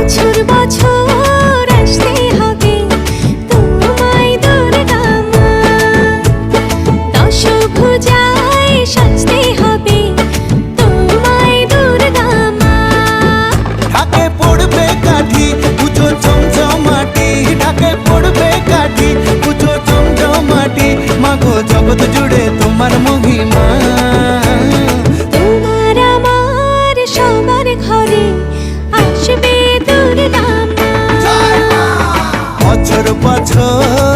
বছর বছর আসতে হবে তোমায় দুর্গা মা, দশভুজায় সাজতে হবে তোমায় দুর্গা মা। ঢাকে পড়বে কাঠি পুজো চমচমাটি, ঢাকে পড়বে কাঠি পুজো চমচমাটি, মাগো জগৎ জুড়ে তোমার মহিমা। তোমার আমার সবার ঘরে আসবে দুর্গা মা। বছর বছর